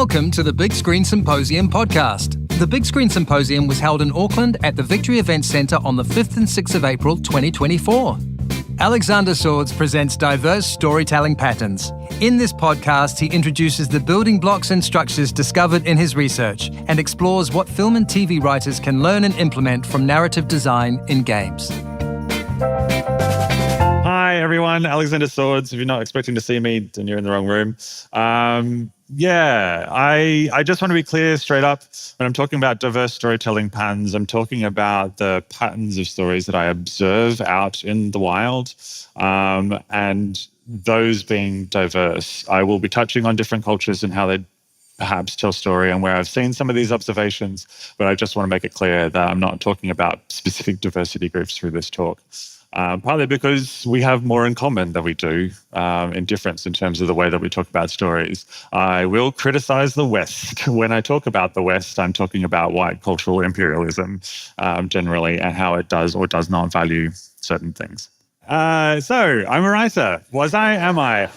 Welcome to the Big Screen Symposium podcast. The Big Screen Symposium was held in Auckland at the Victory Events Centre on the 5th and 6th of April 2024. Alexander Swords presents diverse storytelling patterns. In this podcast, he introduces the building blocks and structures discovered in his research and explores what film and TV writers can learn and implement from narrative design in games. Hi, everyone. Alexander Swords. If you're not expecting to see me, then you're in the wrong room. I just want to be clear straight up. When I'm talking about diverse storytelling patterns, I'm talking about the patterns of stories that I observe out in the wild, and those being diverse. I will be touching on different cultures and how they perhaps tell story and where I've seen some of these observations, but I just want to make it clear that I'm not talking about specific diversity groups through this talk. Partly because we have more in common than we do in difference in terms of the way that we talk about stories. I will criticize the West. When I talk about the West, I'm talking about white cultural imperialism generally and how it does or does not value certain things. So I'm a writer. Am I?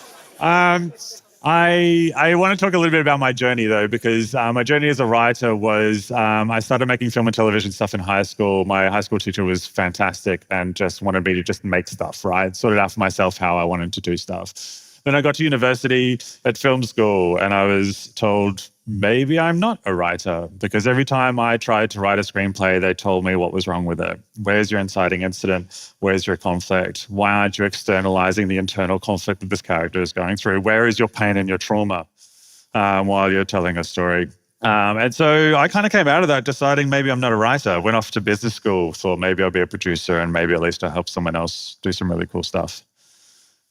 I want to talk a little bit about my journey, though, because my journey as a writer was I started making film and television stuff in high school. My high school teacher was fantastic and just wanted me to just make stuff, right? Sorted out for myself how I wanted to do stuff. Then I got to university at film school and I was told maybe I'm not a writer because every time I tried to write a screenplay, they told me what was wrong with it. Where's your inciting incident? Where's your conflict? Why aren't you externalizing the internal conflict that this character is going through? Where is your pain and your trauma while you're telling a story? And so I kind of came out of that deciding maybe I'm not a writer. Went off to business school, thought maybe I'll be a producer and maybe at least I'll help someone else do some really cool stuff.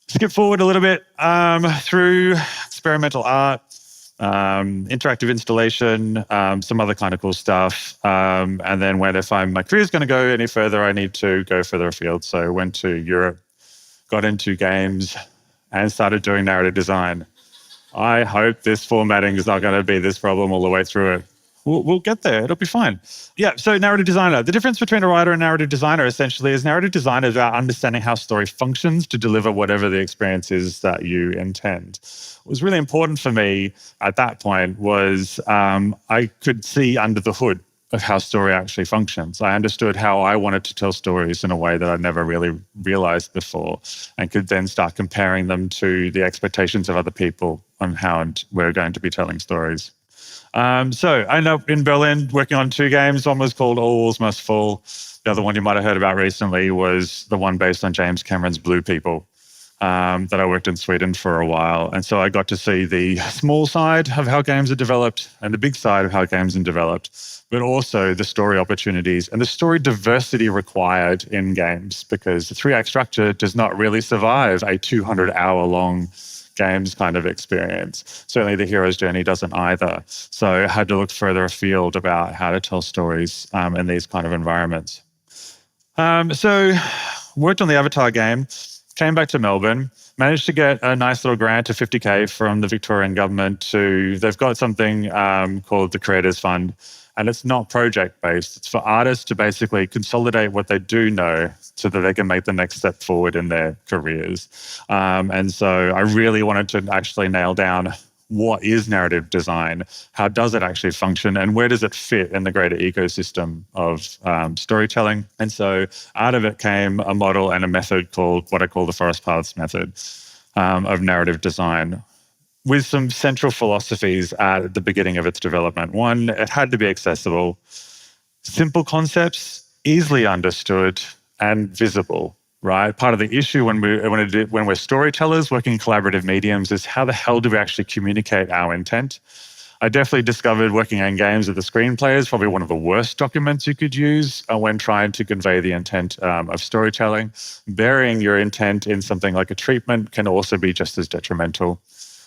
Skip forward a little bit through experimental art, interactive installation, some other kind of cool stuff. And then if my career is going to go any further, I need to go further afield. So I went to Europe, got into games, and started doing narrative design. I hope this formatting is not going to be this problem all the way through it. We'll get there. It'll be fine. Yeah, so narrative designer. The difference between a writer and narrative designer essentially is narrative design is about understanding how story functions to deliver whatever the experience is that you intend. What was really important for me at that point was I could see under the hood of how story actually functions. I understood how I wanted to tell stories in a way that I'd never really realized before and could then start comparing them to the expectations of other people on how we're going to be telling stories. So I ended up in Berlin working on two games. One was called All Walls Must Fall. The other one you might have heard about recently was the one based on James Cameron's Blue People that I worked in Sweden for a while. And so I got to see the small side of how games are developed and the big side of how games are developed, but also the story opportunities and the story diversity required in games because the 3-act structure does not really survive a 200-hour-long games kind of experience. Certainly the hero's journey doesn't either. So I had to look further afield about how to tell stories in these kind of environments. So worked on the Avatar game, came back to Melbourne, managed to get a nice little grant of 50K from the Victorian government they've got something called the Creators Fund. And it's not project-based. It's for artists to basically consolidate what they do know so that they can make the next step forward in their careers. And so I really wanted to actually nail down what is narrative design, how does it actually function, and where does it fit in the greater ecosystem of storytelling. And so out of it came a model and a method called what I call the Forest Paths method of narrative design, with some central philosophies at the beginning of its development. One, it had to be accessible, simple concepts, easily understood, and visible, right? Part of the issue when we're storytellers working in collaborative mediums is how the hell do we actually communicate our intent? I definitely discovered working in games that the screenplay is probably one of the worst documents you could use when trying to convey the intent of storytelling. Burying your intent in something like a treatment can also be just as detrimental.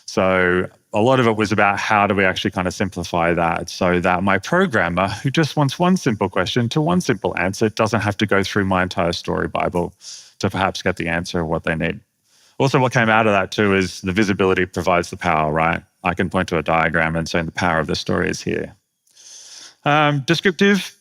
So a lot of it was about how do we actually kind of simplify that so that my programmer, who just wants one simple question to one simple answer, doesn't have to go through my entire story Bible to perhaps get the answer of what they need. Also, what came out of that too is the visibility provides the power, right? I can point to a diagram and say the power of the story is here. Descriptive.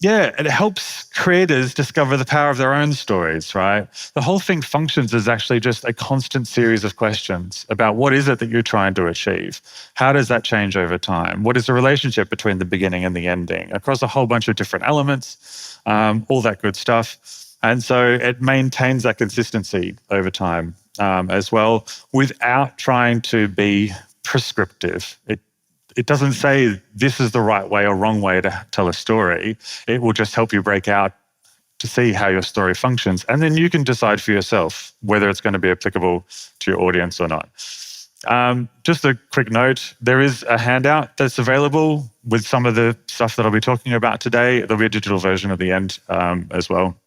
Yeah, it helps creators discover the power of their own stories, right? The whole thing functions as actually just a constant series of questions about what is it that you're trying to achieve? How does that change over time? What is the relationship between the beginning and the ending across a whole bunch of different elements, all that good stuff. And so it maintains that consistency over time as well without trying to be prescriptive. It doesn't say this is the right way or wrong way to tell a story. It will just help you break out to see how your story functions. And then you can decide for yourself whether it's going to be applicable to your audience or not. Just a quick note, there is a handout that's available with some of the stuff that I'll be talking about today. There'll be a digital version at the end as well.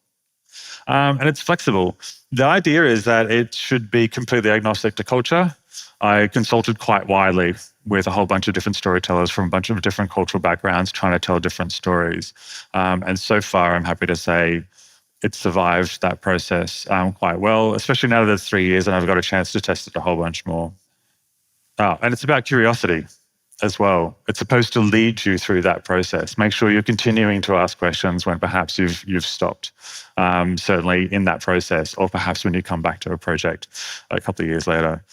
And it's flexible. The idea is that it should be completely agnostic to culture. I consulted quite widely with a whole bunch of different storytellers from a bunch of different cultural backgrounds trying to tell different stories. And so far, I'm happy to say it's survived that process quite well, especially now that it's 3 years and I've got a chance to test it a whole bunch more. Oh, and it's about curiosity as well. It's supposed to lead you through that process. Make sure you're continuing to ask questions when perhaps you've stopped, certainly in that process, or perhaps when you come back to a project a couple of years later.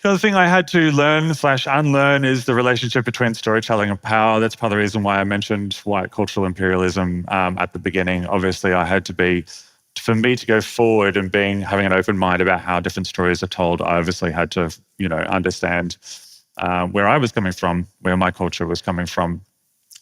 The other thing I had to learn/unlearn is the relationship between storytelling and power. That's part of the reason why I mentioned white cultural imperialism at the beginning. Obviously, I had to be, for me to go forward and having an open mind about how different stories are told, I obviously had to, understand where I was coming from, where my culture was coming from,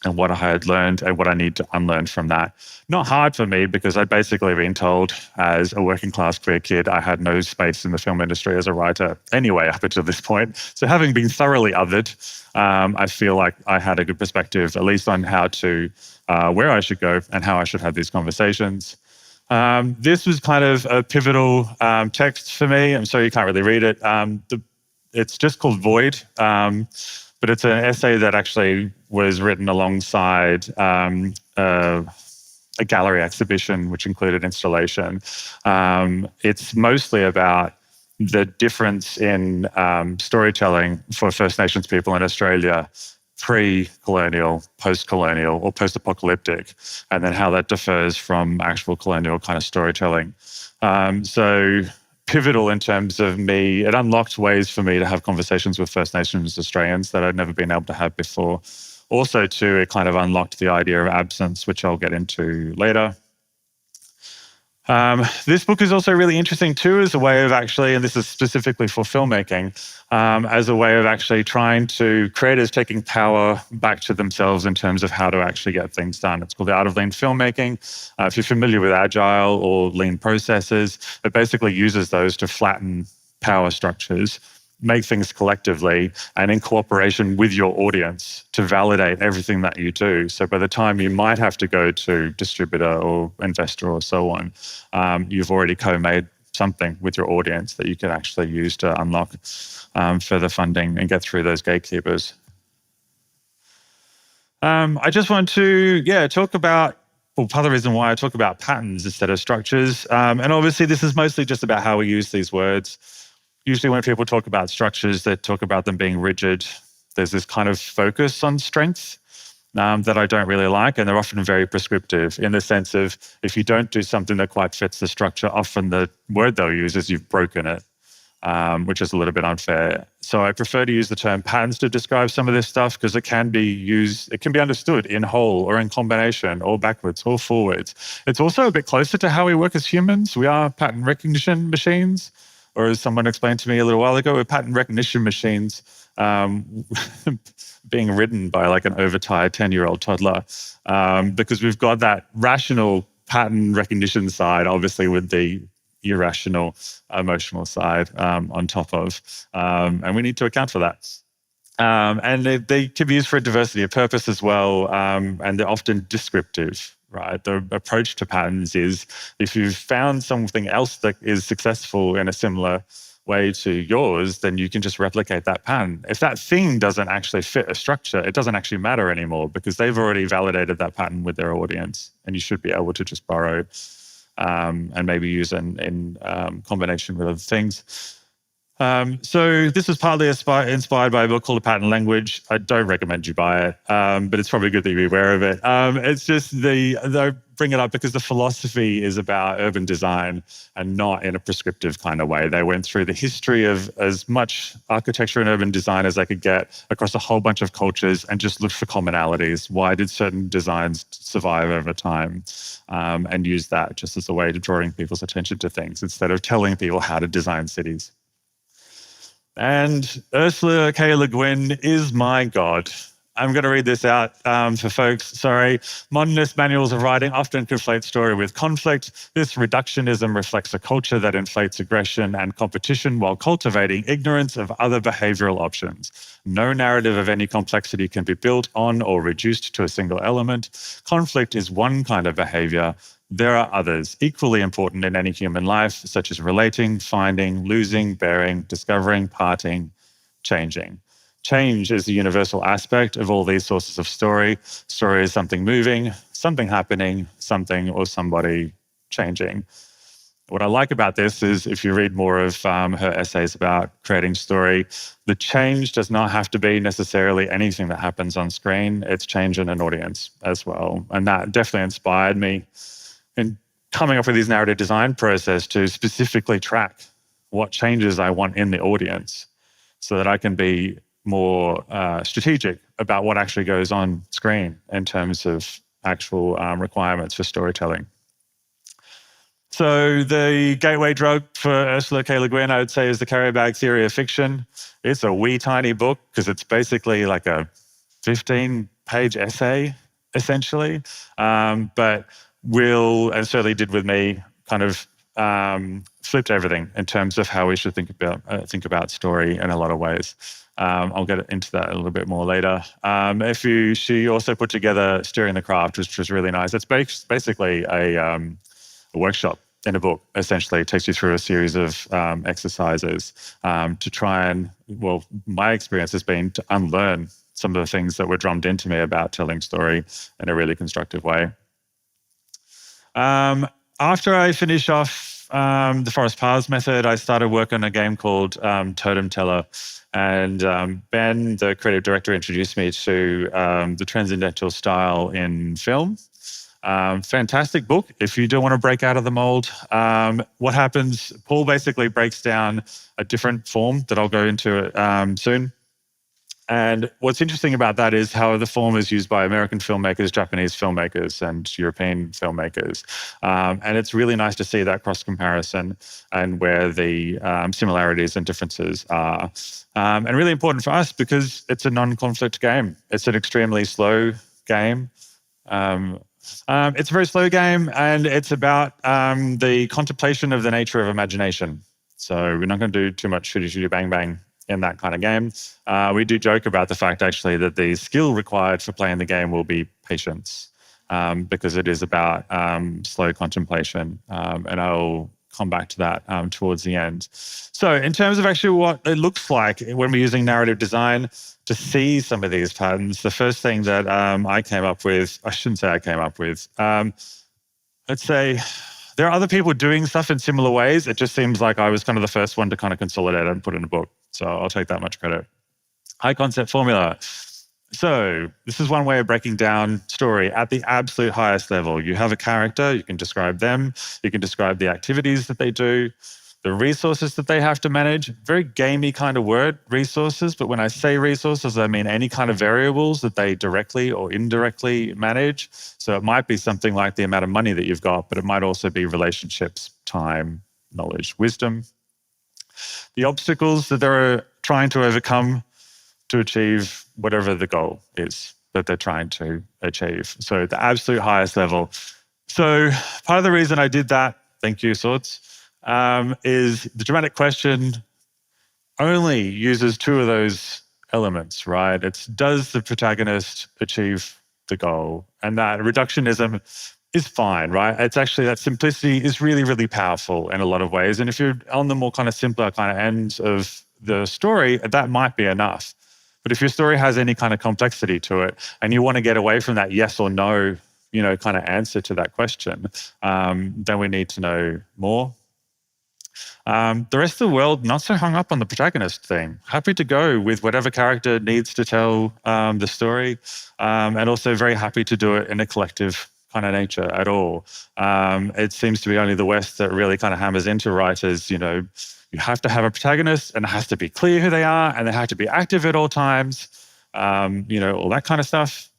and what I had learned and what I need to unlearn from that. Not hard for me because I'd basically been told as a working class queer kid I had no space in the film industry as a writer anyway up until this point. So having been thoroughly othered, I feel like I had a good perspective, at least on how to, where I should go and how I should have these conversations. This was kind of a pivotal text for me. I'm sorry you can't really read it. It's just called Void. But it's an essay that actually was written alongside a gallery exhibition, which included installation. It's mostly about the difference in storytelling for First Nations people in Australia, pre-colonial, post-colonial, or post-apocalyptic, and then how that differs from actual colonial kind of storytelling. So pivotal in terms of me, it unlocked ways for me to have conversations with First Nations Australians that I'd never been able to have before. Also, too, it kind of unlocked the idea of absence, which I'll get into later. This book is also really interesting too as a way of actually, and this is specifically for filmmaking, as a way of actually trying to creators taking power back to themselves in terms of how to actually get things done. It's called The Art of Lean Filmmaking. If you're familiar with agile or lean processes, it basically uses those to flatten power structures, make things collectively and in cooperation with your audience to validate everything that you do. So by the time you might have to go to distributor or investor or so on, you've already co-made something with your audience that you can actually use to unlock further funding and get through those gatekeepers. I just want to, talk about, well, part of the reason why I talk about patterns instead of structures. And obviously this is mostly just about how we use these words. Usually when people talk about structures, they talk about them being rigid. There's this kind of focus on strength that I don't really like, and they're often very prescriptive in the sense of if you don't do something that quite fits the structure, often the word they'll use is you've broken it, which is a little bit unfair. So I prefer to use the term patterns to describe some of this stuff because it can be used, it can be understood in whole or in combination or backwards or forwards. It's also a bit closer to how we work as humans. We are pattern recognition machines. Or as someone explained to me a little while ago, we're pattern recognition machines being ridden by like an overtired 10-year-old toddler because we've got that rational pattern recognition side, obviously with the irrational emotional side on top of, and we need to account for that. And they can be used for a diversity of purpose as well, and they're often descriptive. Right. The approach to patterns is if you've found something else that is successful in a similar way to yours, then you can just replicate that pattern. If that thing doesn't actually fit a structure, it doesn't actually matter anymore because they've already validated that pattern with their audience, and you should be able to just borrow and maybe use in combination with other things. So this is partly inspired by a book called A Pattern Language. I don't recommend you buy it, but it's probably good that you're aware of it. It's just I bring it up because the philosophy is about urban design and not in a prescriptive kind of way. They went through the history of as much architecture and urban design as they could get across a whole bunch of cultures and just looked for commonalities. Why did certain designs survive over time? And use that just as a way to drawing people's attention to things instead of telling people how to design cities. And Ursula K. Le Guin is my god. I'm going to read this out for folks. Sorry. Modernist manuals of writing often conflate story with conflict. This reductionism reflects a culture that inflates aggression and competition while cultivating ignorance of other behavioral options. No narrative of any complexity can be built on or reduced to a single element. Conflict is one kind of behavior. There are others equally important in any human life, such as relating, finding, losing, bearing, discovering, parting, changing. Change is the universal aspect of all these sources of story. Story is something moving, something happening, something or somebody changing. What I like about this is if you read more of her essays about creating story, the change does not have to be necessarily anything that happens on screen. It's change in an audience as well. And that definitely inspired me in coming up with this narrative design process to specifically track what changes I want in the audience so that I can be more strategic about what actually goes on screen in terms of actual requirements for storytelling. So the gateway drug for Ursula K. Le Guin, I would say, is The Carrier Bag Theory of Fiction. It's a wee tiny book because it's basically like a 15-page essay, essentially. But and certainly did with me, kind of flipped everything in terms of how we should think about story in a lot of ways. I'll get into that a little bit more later. She also put together Steering the Craft, which was really nice. It's basically a workshop in a book. Essentially, it takes you through a series of exercises to try and, well, my experience has been to unlearn some of the things that were drummed into me about telling story in a really constructive way. After I finish off the Forest Paths method, I started work on a game called Totem Teller. And Ben, the creative director, introduced me to the transcendental style in film. Fantastic book if you do want to break out of the mold. What happens, Paul basically breaks down a different form that I'll go into soon. And what's interesting about that is how the form is used by American filmmakers, Japanese filmmakers, and European filmmakers. And it's really nice to see that cross-comparison and where the similarities and differences are. And really important for us because it's a non-conflict game. It's an extremely slow game. It's a very slow game, and it's about the contemplation of the nature of imagination. So we're not going to do too much shooty, shooty, bang, bang in that kind of game. We do joke about the fact, actually, that the skill required for playing the game will be patience, because it is about slow contemplation. And I'll come back to that towards the end. So in terms of actually what it looks like when we're using narrative design to see some of these patterns, the first thing that I came up with, I shouldn't say I came up with, let's say there are other people doing stuff in similar ways. It just seems like I was kind of the first one to kind of consolidate it and put it in a book. So I'll take that much credit. High concept formula. So this is one way of breaking down story at the absolute highest level. You have a character, you can describe them, you can describe the activities that they do, the resources that they have to manage. Very gamey kind of word, resources, but when I say resources, I mean any kind of variables that they directly or indirectly manage. So it might be something like the amount of money that you've got, but it might also be relationships, time, knowledge, wisdom. The obstacles that they're trying to overcome to achieve whatever the goal is that they're trying to achieve. So the absolute highest level. So part of the reason I did that, thank you, Swords, is the dramatic question only uses two of those elements, right? It's does the protagonist achieve the goal? And that reductionism is fine, right? It's actually that simplicity is really, really powerful in a lot of ways. And if you're on the more kind of simpler kind of ends of the story, that might be enough. But if your story has any kind of complexity to it and you want to get away from that yes or no, kind of answer to that question, then we need to know more. The rest of the world, not so hung up on the protagonist theme. Happy to go with whatever character needs to tell the story, and also very happy to do it in a collective kind of nature at all. It seems to be only the West that really kind of hammers into writers, you have to have a protagonist and it has to be clear who they are and they have to be active at all times, all that kind of stuff.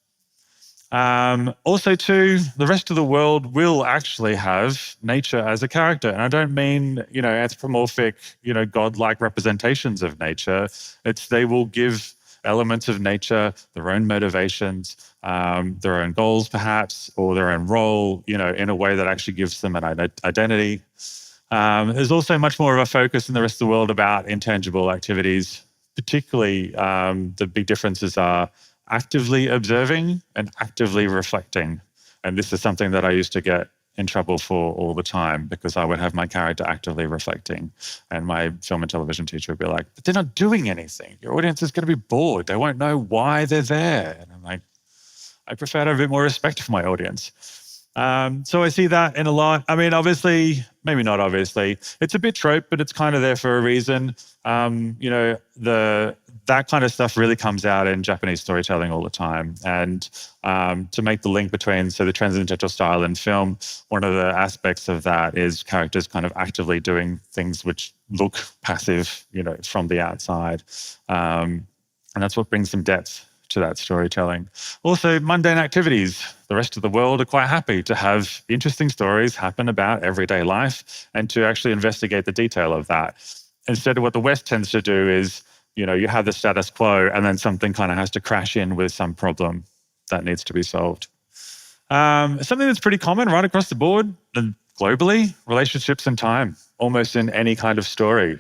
Also, too, the rest of the world will actually have nature as a character. And I don't mean, anthropomorphic, godlike representations of nature. They will give elements of nature their own motivations, their own goals, perhaps, or their own role, in a way that actually gives them an identity. There's also much more of a focus in the rest of the world about intangible activities, particularly the big differences are actively observing and actively reflecting. And this is something that I used to get in trouble for all the time because I would have my character actively reflecting and my film and television teacher would be like, but they're not doing anything. Your audience is going to be bored. They won't know why they're there. And I'm like, I prefer to have a bit more respect for my audience. So I see that in a lot. I mean, obviously, maybe not obviously, it's a bit trope, but it's kind of there for a reason. That kind of stuff really comes out in Japanese storytelling all the time. And to make the link between, the transcendental style and film, one of the aspects of that is characters kind of actively doing things which look passive, from the outside. And that's what brings some depth to that storytelling. Also, mundane activities. The rest of the world are quite happy to have interesting stories happen about everyday life and to actually investigate the detail of that. Instead of what the West tends to do is, you have the status quo and then something kind of has to crash in with some problem that needs to be solved. Something that's pretty common right across the board and globally, relationships and time, almost in any kind of story,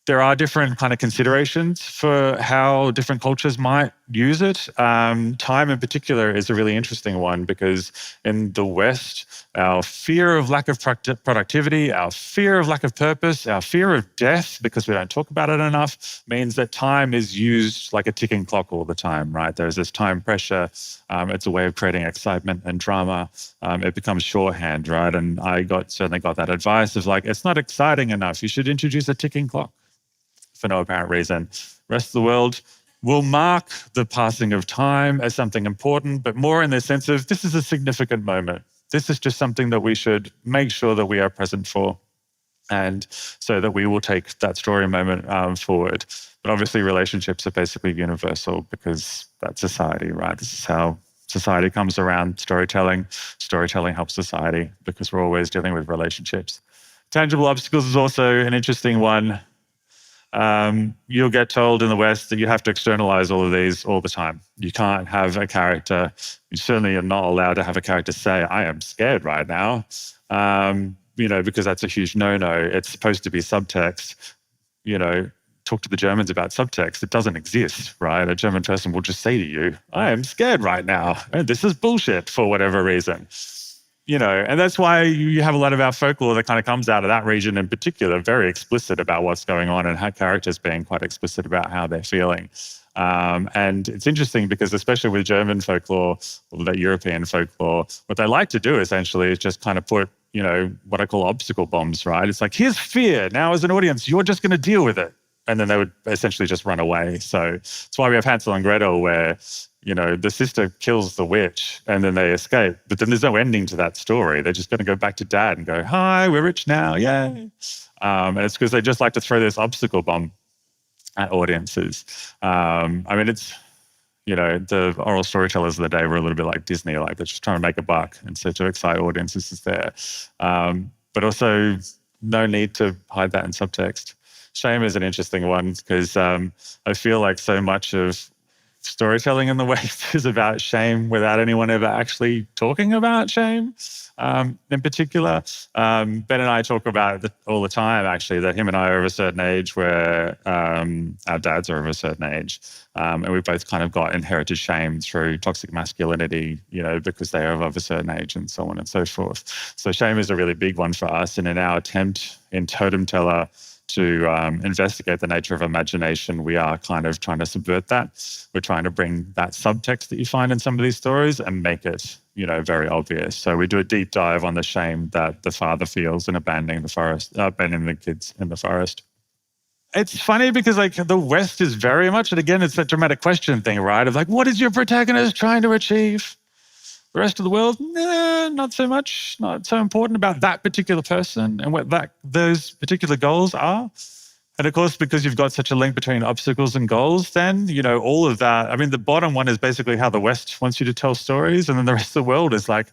There are different kind of considerations for how different cultures might use it. Time in particular is a really interesting one because in the West, our fear of lack of productivity, our fear of lack of purpose, our fear of death, because we don't talk about it enough, means that time is used like a ticking clock all the time, right? There's this time pressure. It's a way of creating excitement and drama. It becomes shorthand, right? And I certainly got that advice of like, it's not exciting enough. You should introduce a ticking clock. For no apparent reason. The rest of the world will mark the passing of time as something important, but more in the sense of this is a significant moment. This is just something that we should make sure that we are present for, and so that we will take that story moment forward. But obviously relationships are basically universal because that's society, right? This is how society comes around storytelling. Storytelling helps society because we're always dealing with relationships. Tangible obstacles is also an interesting one. You'll get told in the West that you have to externalize all of these all the time. You can't have a character, you certainly are not allowed to have a character say, I am scared right now, because that's a huge no-no. It's supposed to be subtext. Talk to the Germans about subtext. It doesn't exist, right? A German person will just say to you, I am scared right now, and this is bullshit for whatever reason. And that's why you have a lot of our folklore that kind of comes out of that region in particular, very explicit about what's going on and how characters being quite explicit about how they're feeling. And it's interesting because especially with German folklore or that European folklore, what they like to do essentially is just kind of put, what I call obstacle bombs, right? It's like, here's fear. Now as an audience, you're just going to deal with it. And then they would essentially just run away. So that's why we have Hansel and Gretel where the sister kills the witch and then they escape. But then there's no ending to that story. They're just going to go back to dad and go, hi, we're rich now, yay. And it's because they just like to throw this obstacle bomb at audiences. It's, the oral storytellers of the day were a little bit like Disney, like they're just trying to make a buck. And so to excite audiences is there. But also no need to hide that in subtext. Shame is an interesting one because I feel like so much of storytelling in the West is about shame without anyone ever actually talking about shame. In particular, Ben and I talk about it all the time, actually, that him and I are of a certain age where our dads are of a certain age. And we've both kind of got inherited shame through toxic masculinity, because they are of a certain age and so on and so forth. So shame is a really big one for us. And in our attempt in Totem Teller to investigate the nature of imagination, we are kind of trying to subvert that. We're trying to bring that subtext that you find in some of these stories and make it, very obvious. So we do a deep dive on the shame that the father feels in abandoning the kids in the forest. It's funny because like the West is very much, and again, it's that dramatic question thing, right? Of like, what is your protagonist trying to achieve? The rest of the world, nah, not so much, not so important about that particular person and what those particular goals are. And of course, because you've got such a link between obstacles and goals, then, all of that, I mean, the bottom one is basically how the West wants you to tell stories. And then the rest of the world is like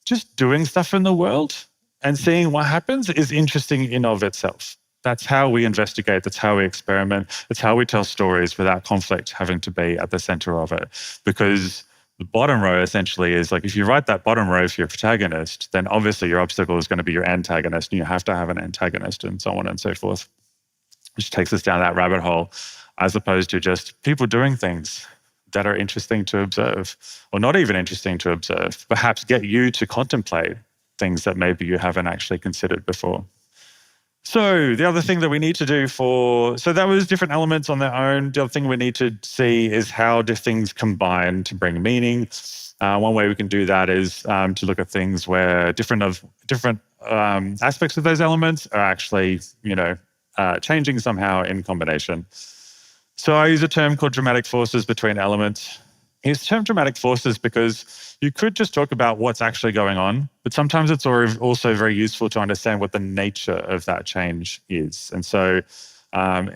just doing stuff in the world and seeing what happens is interesting in of itself. That's how we investigate. That's how we experiment. That's how we tell stories without conflict having to be at the center of it. Because the bottom row essentially is like, if you write that bottom row for your protagonist, then obviously your obstacle is going to be your antagonist, and you have to have an antagonist and so on and so forth, which takes us down that rabbit hole, as opposed to just people doing things that are interesting to observe, or not even interesting to observe, perhaps get you to contemplate things that maybe you haven't actually considered before. So the other thing that we need to do so that was different elements on their own. The other thing we need to see is how do things combine to bring meaning. One way we can do that is to look at things where different aspects of those elements are actually, changing somehow in combination. So I use a term called dramatic forces between elements. I use the term dramatic forces because you could just talk about what's actually going on, but sometimes it's also very useful to understand what the nature of that change is. And so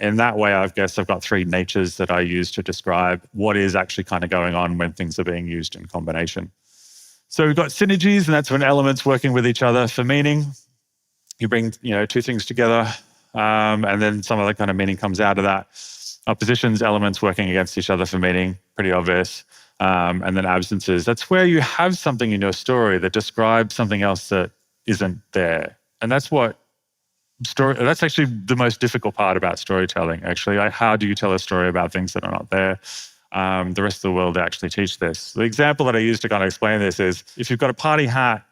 in that way, I guess I've got three natures that I use to describe what is actually kind of going on when things are being used in combination. So we've got synergies, and that's when elements working with each other for meaning. You bring two things together, and then some other kind of meaning comes out of that. Oppositions, elements working against each other for meaning, pretty obvious. And then absences, that's where you have something in your story that describes something else that isn't there. And that's actually the most difficult part about storytelling, actually. How do you tell a story about things that are not there? The rest of the world actually teach this. The example that I use to kind of explain this is if you've got a party hat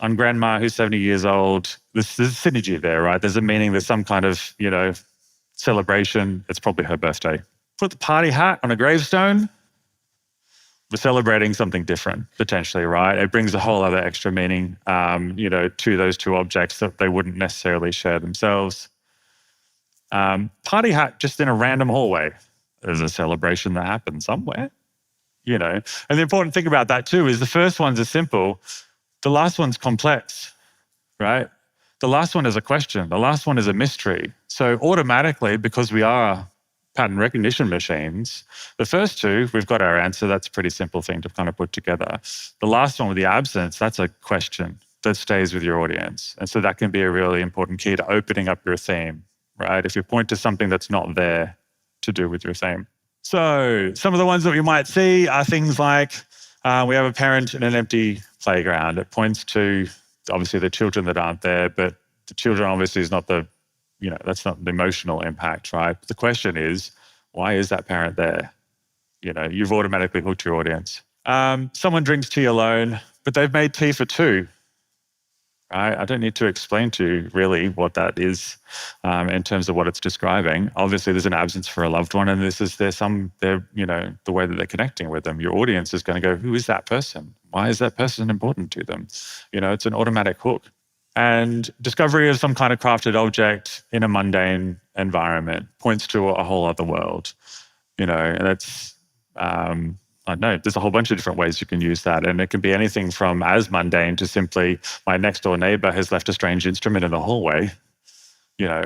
on grandma who's 70 years old, there's a synergy there, right? There's a meaning, there's some kind of, celebration. It's probably her birthday. Put the party hat on a gravestone, we're celebrating something different, potentially, right? It brings a whole other extra meaning, to those two objects that they wouldn't necessarily share themselves. Party hat just in a random hallway. There's a celebration that happened somewhere, And the important thing about that too is the first ones are simple. The last one's complex, right? The last one is a question. The last one is a mystery. So automatically, because we are pattern recognition machines, the first two, we've got our answer. That's a pretty simple thing to kind of put together. The last one with the absence, that's a question that stays with your audience. And so that can be a really important key to opening up your theme, right? If you point to something that's not there to do with your theme. So some of the ones that we might see are things like we have a parent in an empty playground. It points to obviously the children that aren't there, but the children obviously is not that's not the emotional impact, right? The question is, why is that parent there? You've automatically hooked your audience. Someone drinks tea alone, but they've made tea for two, right? I don't need to explain to you really what that is in terms of what it's describing. Obviously, there's an absence for a loved one, and the way that they're connecting with them. Your audience is going to go, who is that person? Why is that person important to them? It's an automatic hook. And discovery of some kind of crafted object in a mundane environment points to a whole other world. And that's, I don't know, there's a whole bunch of different ways you can use that. And it can be anything from as mundane to simply my next door neighbor has left a strange instrument in the hallway,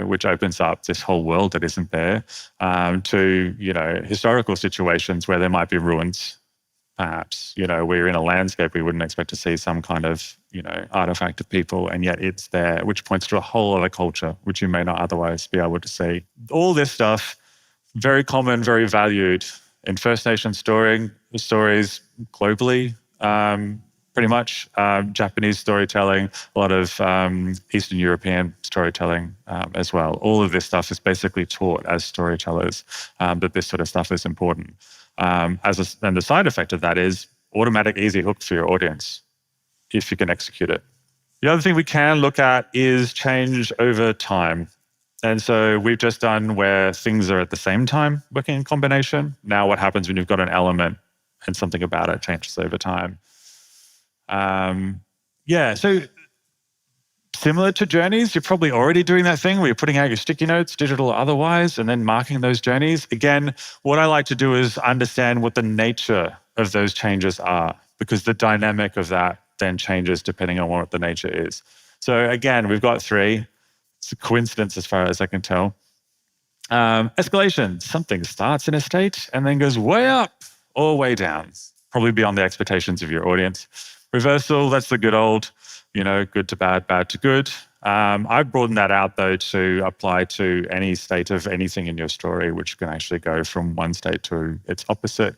which opens up this whole world that isn't there, to, historical situations where there might be ruins. Perhaps, we're in a landscape, we wouldn't expect to see some kind of, artifact of people, and yet it's there, which points to a whole other culture, which you may not otherwise be able to see. All this stuff, very common, very valued in First Nation stories globally, pretty much. Japanese storytelling, a lot of Eastern European storytelling as well. All of this stuff is basically taught as storytellers, that this sort of stuff is important. And the side effect of that is automatic, easy hook for your audience if you can execute it. The other thing we can look at is change over time. And so we've just done where things are at the same time working in combination. Now what happens when you've got an element and something about it changes over time? Yeah, so similar to journeys, you're probably already doing that thing where you're putting out your sticky notes, digital or otherwise, and then marking those journeys. Again, what I like to do is understand what the nature of those changes are, because the dynamic of that then changes depending on what the nature is. So again, we've got 3. It's a coincidence as far as I can tell. Escalation, something starts in a state and then goes way up or way down, probably beyond the expectations of your audience. Reversal, that's the good old, good to bad, bad to good. I've broadened that out though to apply to any state of anything in your story, which can actually go from one state to its opposite.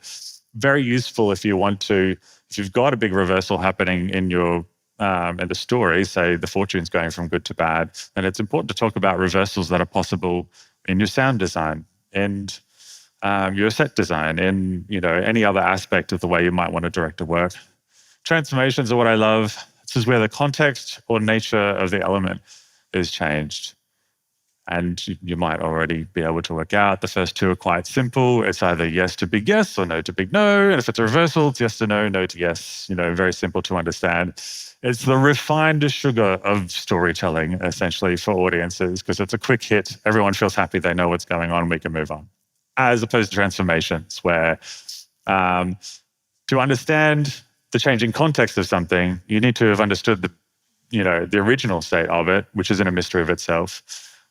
Very useful if you've got a big reversal happening in the story, say the fortune's going from good to bad, then it's important to talk about reversals that are possible in your sound design, and your set design, in any other aspect of the way you might want to direct a work. Transformations are what I love. This is where the context or nature of the element is changed. And you might already be able to work out the first 2 are quite simple. It's either yes to big yes or no to big no. And if it's a reversal, it's yes to no, no to yes. Very simple to understand. It's the refined sugar of storytelling, essentially, for audiences, because it's a quick hit. Everyone feels happy. They know what's going on. We can move on. As opposed to transformations, where to understand the changing context of something, you need to have understood the original state of it, which isn't a mystery of itself.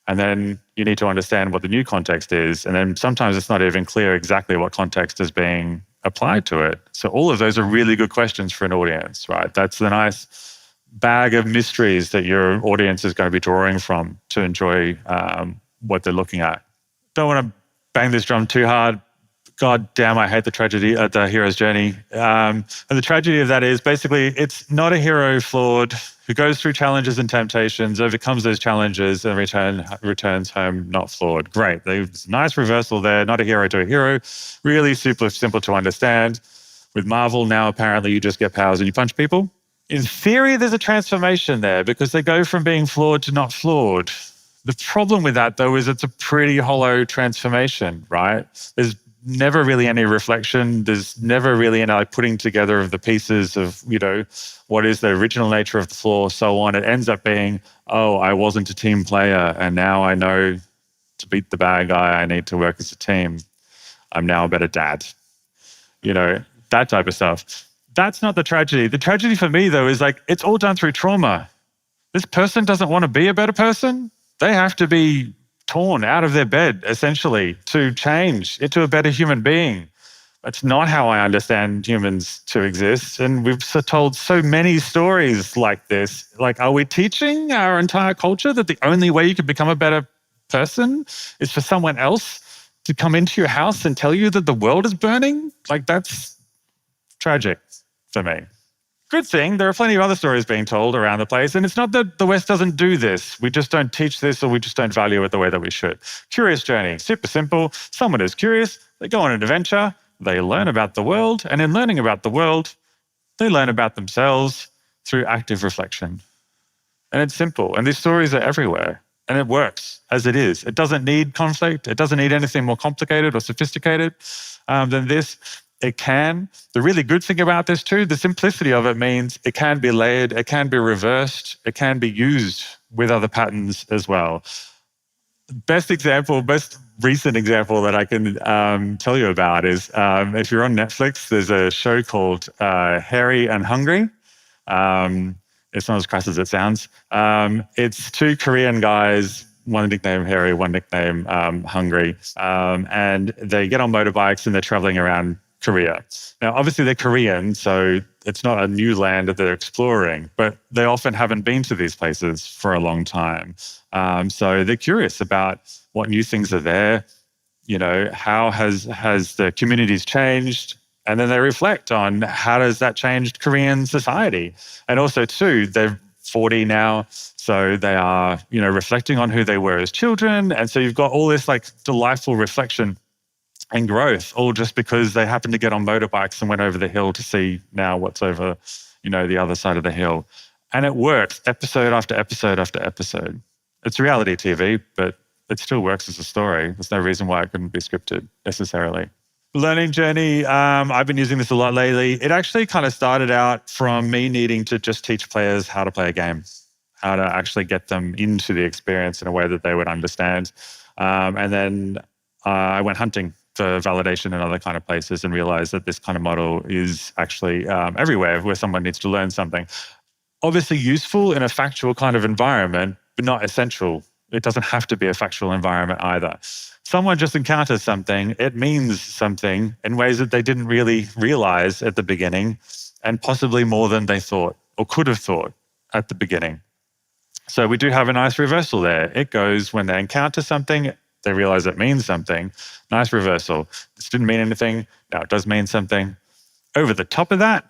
And then you need to understand what the new context is. And then sometimes it's not even clear exactly what context is being applied to it. So all of those are really good questions for an audience, right? That's the nice bag of mysteries that your audience is going to be drawing from to enjoy what they're looking at. Don't want to bang this drum too hard. God damn, I hate the tragedy of the hero's journey. And the tragedy of that is basically it's not a hero flawed who goes through challenges and temptations, overcomes those challenges, and returns home not flawed. Great. There's a nice reversal there. Not a hero to a hero. Really super simple to understand. With Marvel, now apparently you just get powers and you punch people. In theory, there's a transformation there because they go from being flawed to not flawed. The problem with that, though, is it's a pretty hollow transformation, right? There's never really any reflection. There's never really any putting together of the pieces of, what is the original nature of the flaw, so on. It ends up being, oh, I wasn't a team player, and now I know to beat the bad guy, I need to work as a team. I'm now a better dad. That type of stuff. That's not the tragedy. The tragedy for me, though, is it's all done through trauma. This person doesn't want to be a better person. They have to be torn out of their bed, essentially, to change into a better human being. That's not how I understand humans to exist. And we've told so many stories like this. Are we teaching our entire culture that the only way you can become a better person is for someone else to come into your house and tell you that the world is burning? That's tragic for me. Good thing, there are plenty of other stories being told around the place, and it's not that the West doesn't do this. We just don't teach this, or we just don't value it the way that we should. Curious journey, super simple. Someone is curious, they go on an adventure, they learn about the world, and in learning about the world, they learn about themselves through active reflection. And it's simple, and these stories are everywhere, and it works as it is. It doesn't need conflict, it doesn't need anything more complicated or sophisticated than this. It can. The really good thing about this too, the simplicity of it means it can be layered, it can be reversed, it can be used with other patterns as well. Best recent example that I can tell you about is if you're on Netflix, there's a show called Hairy and Hungry. It's not as crass as it sounds. It's 2 Korean guys, one nickname Hairy, one nickname Hungry, and they get on motorbikes and they're traveling around Korea. Now, obviously they're Korean, so it's not a new land that they're exploring, but they often haven't been to these places for a long time. So they're curious about what new things are there, how has the communities changed? And then they reflect on how does that change Korean society? And also too, they're 40 now, so they are, reflecting on who they were as children. And so you've got all this delightful reflection and growth, all just because they happened to get on motorbikes and went over the hill to see now what's over, the other side of the hill. And it works episode after episode after episode. It's reality TV, but it still works as a story. There's no reason why it couldn't be scripted necessarily. Learning journey, I've been using this a lot lately. It actually kind of started out from me needing to just teach players how to play a game, how to actually get them into the experience in a way that they would understand. And then I went hunting for validation in other kind of places and realized that this kind of model is actually everywhere where someone needs to learn something. Obviously useful in a factual kind of environment, but not essential. It doesn't have to be a factual environment either. Someone just encounters something, it means something in ways that they didn't really realize at the beginning, and possibly more than they thought or could have thought at the beginning. So we do have a nice reversal there. It goes when they encounter something, they realize it means something. Nice reversal. This didn't mean anything. Now it does mean something. Over the top of that,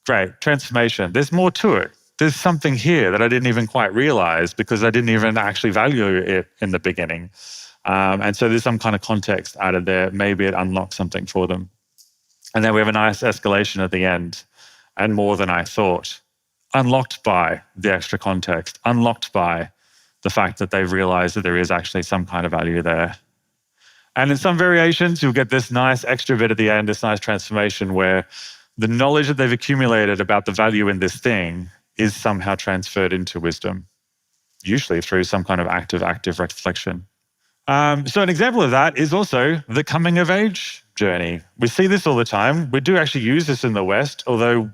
great, transformation. There's more to it. There's something here that I didn't even quite realize because I didn't even actually value it in the beginning. And so there's some kind of context added there. Maybe it unlocks something for them. And then we have a nice escalation at the end, and more than I thought. Unlocked by the extra context, unlocked by the fact that they've realized that there is actually some kind of value there. And in some variations, you'll get this nice extra bit at the end, this nice transformation where the knowledge that they've accumulated about the value in this thing is somehow transferred into wisdom, usually through some kind of active reflection. So an example of that is also the coming of age journey. We see this all the time. We do actually use this in the West, although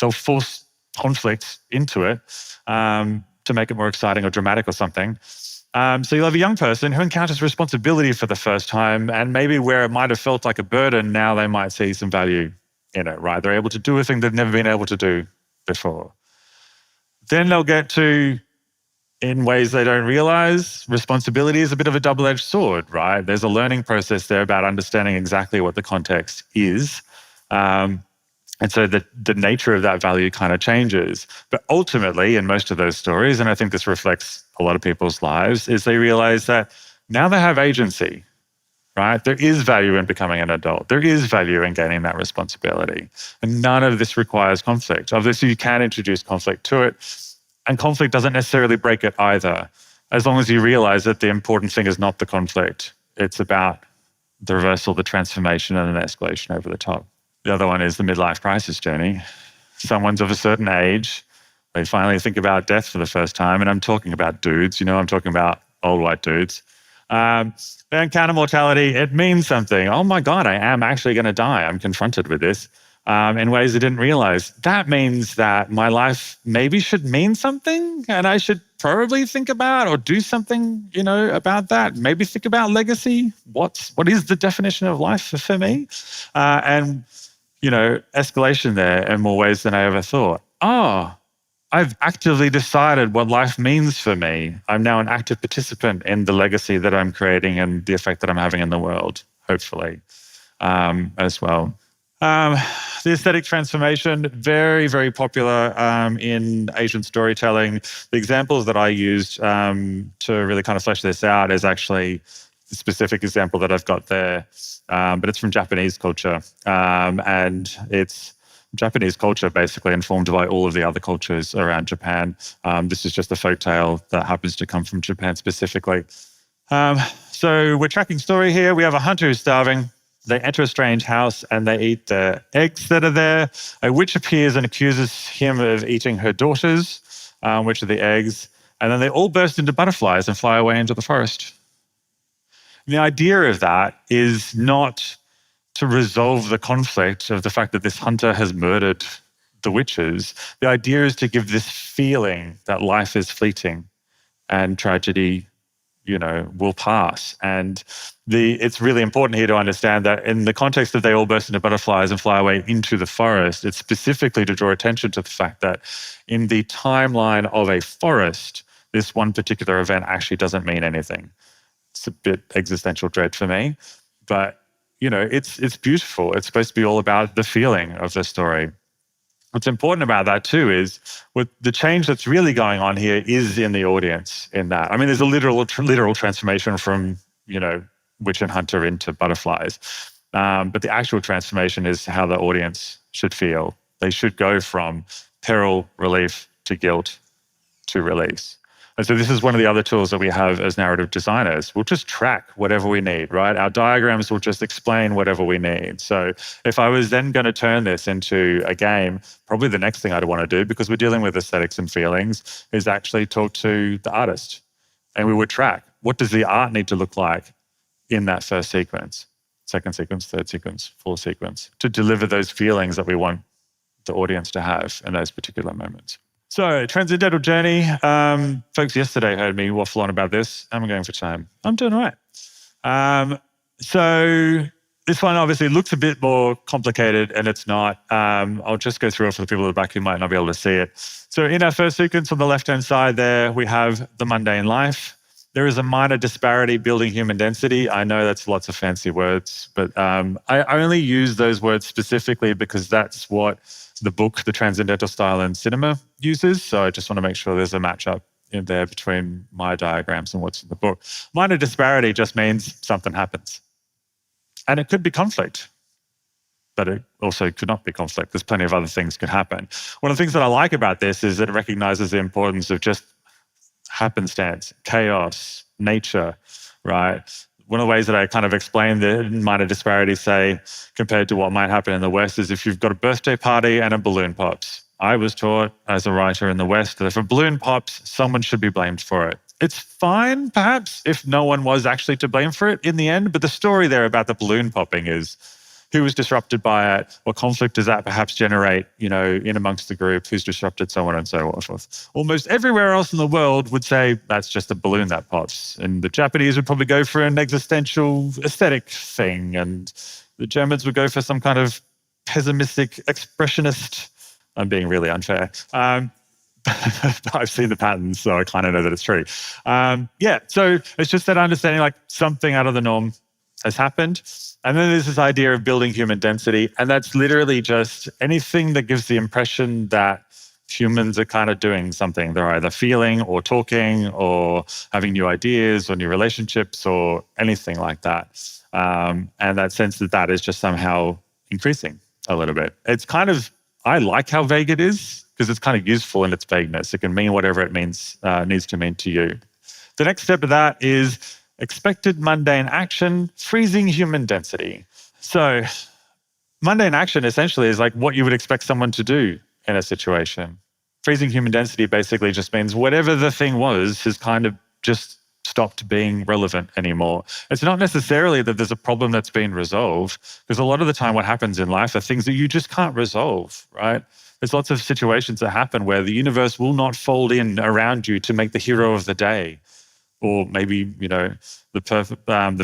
they'll force conflict into it to make it more exciting or dramatic or something. So you'll have a young person who encounters responsibility for the first time, and maybe where it might have felt like a burden, now they might see some value in it, right? They're able to do a thing they've never been able to do before. Then they'll get to, in ways they don't realize, responsibility is a bit of a double-edged sword, right? There's a learning process there about understanding exactly what the context is. And so the nature of that value kind of changes. But ultimately, in most of those stories, and I think this reflects a lot of people's lives, is they realize that now they have agency, right? There is value in becoming an adult. There is value in gaining that responsibility. And none of this requires conflict. Obviously, you can introduce conflict to it, and conflict doesn't necessarily break it either, as long as you realize that the important thing is not the conflict. It's about the reversal, the transformation, and an escalation over the top. The other one is the midlife crisis journey. Someone's of a certain age, they finally think about death for the first time, and I'm talking about dudes, I'm talking about old white dudes. They encounter mortality, it means something. Oh my God, I am actually going to die. I'm confronted with this in ways I didn't realize. That means that my life maybe should mean something, and I should probably think about or do something, about that. Maybe think about legacy. What is the definition of life for me? And escalation there in more ways than I ever thought. Oh, I've actively decided what life means for me. I'm now an active participant in the legacy that I'm creating and the effect that I'm having in the world, hopefully, as well. The aesthetic transformation, very, very popular in Asian storytelling. The examples that I used to really kind of flesh this out is actually the specific example that I've got there, but it's from Japanese culture. And it's Japanese culture basically informed by all of the other cultures around Japan. This is just a folktale that happens to come from Japan specifically. So we're tracking story here. We have a hunter who's starving. They enter a strange house and they eat the eggs that are there. A witch appears and accuses him of eating her daughters, which are the eggs. And then they all burst into butterflies and fly away into the forest. And the idea of that is not to resolve the conflict of the fact that this hunter has murdered the witches. The idea is to give this feeling that life is fleeting and tragedy, will pass. And it's really important here to understand that in the context that they all burst into butterflies and fly away into the forest, it's specifically to draw attention to the fact that in the timeline of a forest, this one particular event actually doesn't mean anything. It's a bit existential dread for me, but it's beautiful. It's supposed to be all about the feeling of the story. What's important about that too is with the change that's really going on here is in the audience in that. I mean, there's a literal transformation from, witch and hunter into butterflies. But the actual transformation is how the audience should feel. They should go from peril, relief, to guilt, to release. And so this is one of the other tools that we have as narrative designers. We'll just track whatever we need, right? Our diagrams will just explain whatever we need. So if I was then going to turn this into a game, probably the next thing I'd want to do, because we're dealing with aesthetics and feelings, is actually talk to the artist. And we would track, what does the art need to look like in that first sequence, second sequence, third sequence, fourth sequence, to deliver those feelings that we want the audience to have in those particular moments. So, transcendental journey. Folks yesterday heard me waffle on about this. How am I going for time? I'm doing all right. So this one obviously looks a bit more complicated, and it's not. I'll just go through it for the people at the back who might not be able to see it. So in our first sequence on the left-hand side there, we have the mundane life. There is a minor disparity building human density. I know that's lots of fancy words, but I only use those words specifically because that's what the book, The Transcendental Style in Cinema, uses. So I just want to make sure there's a matchup in there between my diagrams and what's in the book. Minor disparity just means something happens. And it could be conflict, but it also could not be conflict. There's plenty of other things could happen. One of the things that I like about this is that it recognizes the importance of just happenstance, chaos, nature, right? One of the ways that I kind of explain the minor disparity, say, compared to what might happen in the West, is if you've got a birthday party and a balloon pops. I was taught as a writer in the West that if a balloon pops, someone should be blamed for it. It's fine, perhaps, if no one was actually to blame for it in the end, but the story there about the balloon popping is who was disrupted by it, what conflict does that perhaps generate, in amongst the group, who's disrupted, so on and so forth. Almost everywhere else in the world would say that's just a balloon that pops. And the Japanese would probably go for an existential aesthetic thing, and the Germans would go for some kind of pessimistic expressionist. I'm being really unfair. I've seen the patterns, so I kind of know that it's true. So it's just that understanding like something out of the norm has happened. And then there's this idea of building human density, and that's literally just anything that gives the impression that humans are kind of doing something. They're either feeling or talking or having new ideas or new relationships or anything like that. And that sense that is just somehow increasing a little bit. It's kind of, I like how vague it is because it's kind of useful in its vagueness. It can mean whatever it means, needs to mean to you. The next step of that is expected mundane action, freezing human density. So mundane action essentially is like what you would expect someone to do in a situation. Freezing human density basically just means whatever the thing was has kind of just stopped being relevant anymore. It's not necessarily that there's a problem that's been resolved, because a lot of the time what happens in life are things that you just can't resolve, right? There's lots of situations that happen where the universe will not fold in around you to make the hero of the day. Or maybe, the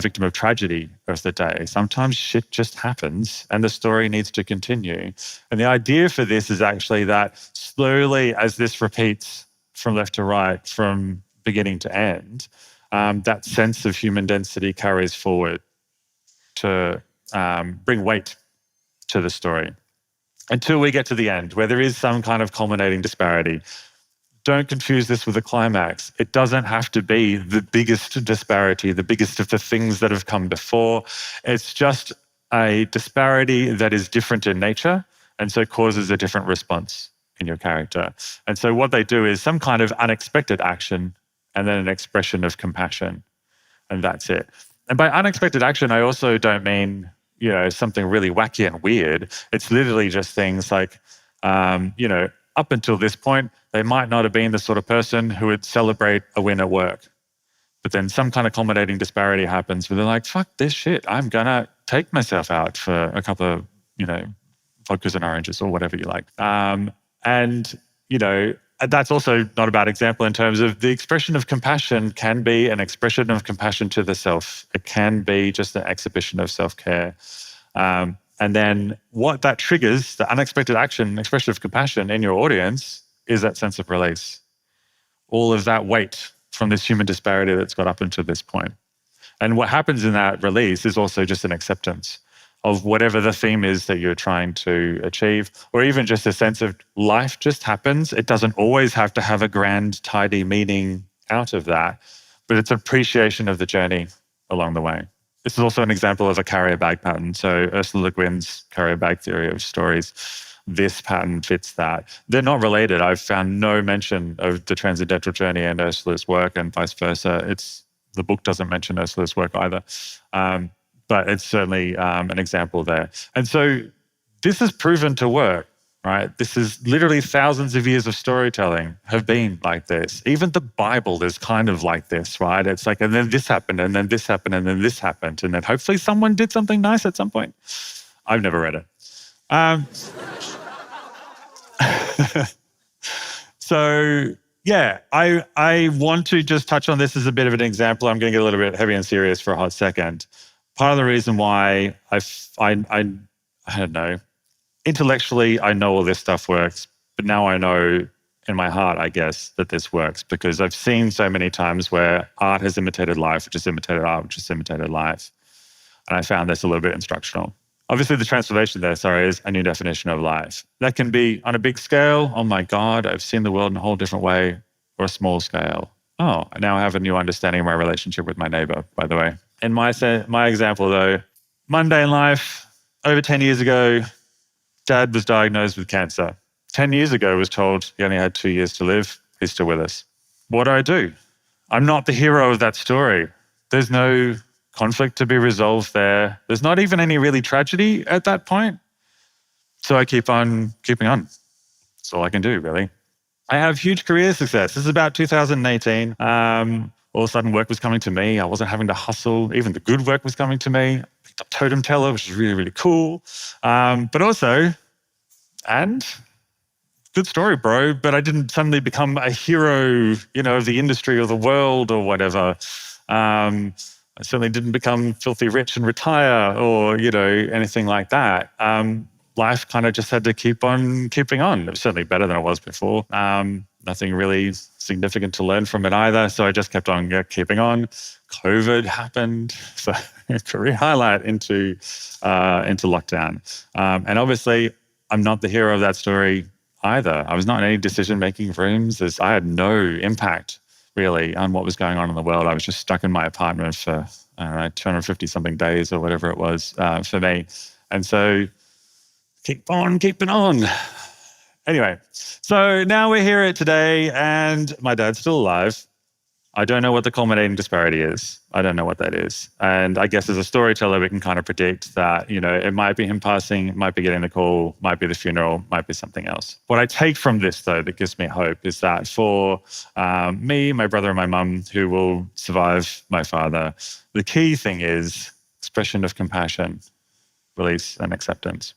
victim of tragedy of the day. Sometimes shit just happens and the story needs to continue. And the idea for this is actually that slowly, as this repeats from left to right, from beginning to end, that sense of human density carries forward to bring weight to the story until we get to the end, where there is some kind of culminating disparity. Don't confuse this with a climax. It doesn't have to be the biggest disparity, the biggest of the things that have come before. It's just a disparity that is different in nature and so causes a different response in your character. And so what they do is some kind of unexpected action and then an expression of compassion, and that's it. And by unexpected action, I also don't mean, something really wacky and weird. It's literally just things like, up until this point, they might not have been the sort of person who would celebrate a win at work. But then some kind of culminating disparity happens where they're like, fuck this shit, I'm going to take myself out for a couple of, vodkas and oranges or whatever you like. That's also not a bad example in terms of the expression of compassion can be an expression of compassion to the self. It can be just an exhibition of self-care. And then what that triggers, the unexpected action, expression of compassion in your audience, is that sense of release. All of that weight from this human disparity that's got up until this point. And what happens in that release is also just an acceptance of whatever the theme is that you're trying to achieve, or even just a sense of life just happens. It doesn't always have to have a grand, tidy meaning out of that, but it's appreciation of the journey along the way. This is also an example of a carrier bag pattern. So Ursula Le Guin's carrier bag theory of stories this pattern fits that. They're not related. I've found no mention of the transcendental journey and Ursula's work, and vice versa. The book doesn't mention Ursula's work either, but it's certainly an example there. And so this is proven to work, right? This is literally thousands of years of storytelling have been like this. Even the Bible is kind of like this, right? It's like, and then this happened, and then this happened, and then this happened, and then hopefully someone did something nice at some point. I've never read it. So yeah, I want to just touch on this as a bit of an example. I'm going to get a little bit heavy and serious for a hot second. Part of the reason why I don't know, intellectually I know all this stuff works, but now I know in my heart, I guess, that this works because I've seen so many times where art has imitated life, which has imitated art, which has imitated life. And I found this a little bit instructional. Obviously, the transformation there, is a new definition of life. That can be on a big scale. Oh my God, I've seen the world in a whole different way. Or a small scale. Oh, now I have a new understanding of my relationship with my neighbor, by the way. In my example, though, mundane life, over 10 years ago, Dad was diagnosed with cancer. 10 years ago, was told he only had 2 years to live. He's still with us. What do? I'm not the hero of that story. There's no conflict to be resolved there. There's not even any really tragedy at that point. So I keep on keeping on. That's all I can do, really. I have huge career success. This is about 2018. All of a sudden, work was coming to me. I wasn't having to hustle. Even the good work was coming to me. I picked up Totem Teller, which is really, really cool. But also, and good story, bro, but I didn't suddenly become a hero, of the industry or the world or whatever. I certainly didn't become filthy rich and retire or, anything like that. Life kind of just had to keep on keeping on. It was certainly better than it was before. Nothing really significant to learn from it either. So I just kept on keeping on. COVID happened. So career highlight into lockdown. And obviously, I'm not the hero of that story either. I was not in any decision-making rooms. I had no impact really on what was going on in the world. I was just stuck in my apartment for, 250-something days or whatever it was for me. And so keep on keeping on. Anyway, so now we're here today and my dad's still alive. I don't know what the culminating disparity is. I don't know what that is. And I guess as a storyteller, we can kind of predict that, it might be him passing, it might be getting the call, might be the funeral, might be something else. What I take from this, though, that gives me hope is that for me, my brother and my mum, who will survive my father, the key thing is expression of compassion, release and acceptance.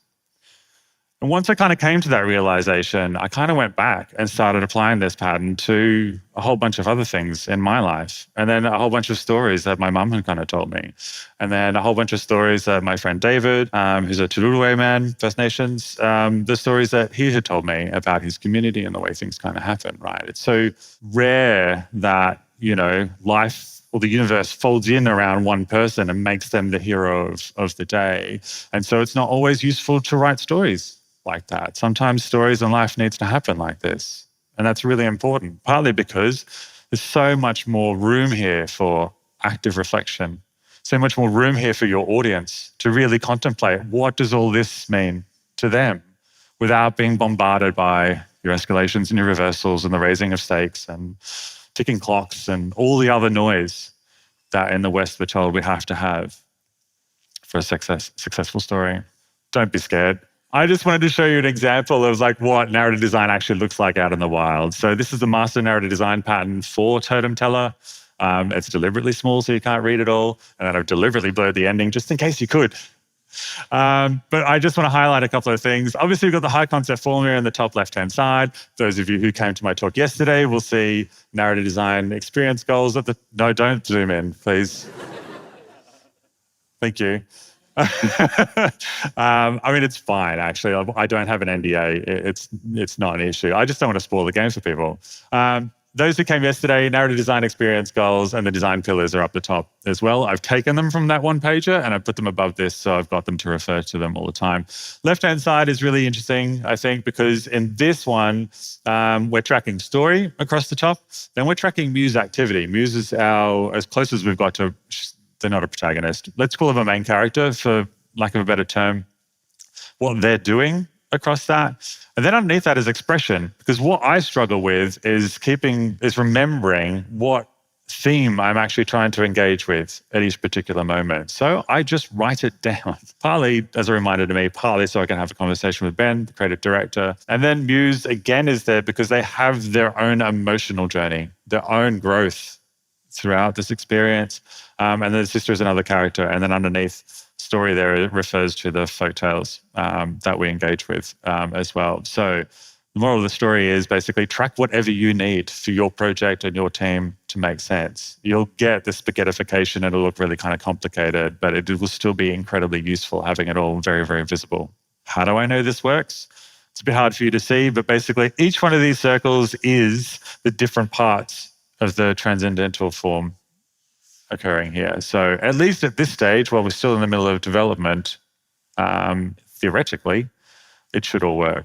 And once I kind of came to that realization, I kind of went back and started applying this pattern to a whole bunch of other things in my life. And then a whole bunch of stories that my mum had kind of told me. And then a whole bunch of stories that my friend David, who's a Tururue man, First Nations, the stories that he had told me about his community and the way things kind of happen, right? It's so rare that, life or the universe folds in around one person and makes them the hero of the day. And so it's not always useful to write stories like that. Sometimes stories in life needs to happen like this. And that's really important, partly because there's so much more room here for active reflection, so much more room here for your audience to really contemplate what does all this mean to them without being bombarded by your escalations and your reversals and the raising of stakes and ticking clocks and all the other noise that in the West we're told we have to have for a successful story. Don't be scared. I just wanted to show you an example of what narrative design actually looks like out in the wild. So this is the master narrative design pattern for Totem Teller. It's deliberately small so you can't read it all. And then I've deliberately blurred the ending just in case you could. But I just want to highlight a couple of things. Obviously, we've got the high concept formula in the top left-hand side. Those of you who came to my talk yesterday will see narrative design experience goals at the... No, don't zoom in, please. Thank you. It's fine, actually. I don't have an NDA. It's not an issue. I just don't want to spoil the game for people. Those who came yesterday, narrative design experience goals and the design pillars are up the top as well. I've taken them from that one pager and I've put them above this, so I've got them to refer to them all the time. Left-hand side is really interesting, I think, because in this one, we're tracking story across the top. Then we're tracking muse activity. Muse is as close as we've got to... They're not a protagonist. Let's call them a main character, for lack of a better term. What they're doing across that. And then underneath that is expression, because what I struggle with is remembering what theme I'm actually trying to engage with at each particular moment. So I just write it down, partly as a reminder to me, partly so I can have a conversation with Ben, the creative director. And then Muse, again, is there because they have their own emotional journey, their own growth throughout this experience. And then the sister is another character. And then underneath story there refers to the folktales that we engage with as well. So the moral of the story is basically track whatever you need for your project and your team to make sense. You'll get the spaghettification. It'll look really kind of complicated, but it will still be incredibly useful having it all very, very visible. How do I know this works? It's a bit hard for you to see, but basically each one of these circles is the different parts of the transcendental form occurring here. So at least at this stage, while we're still in the middle of development, theoretically, it should all work.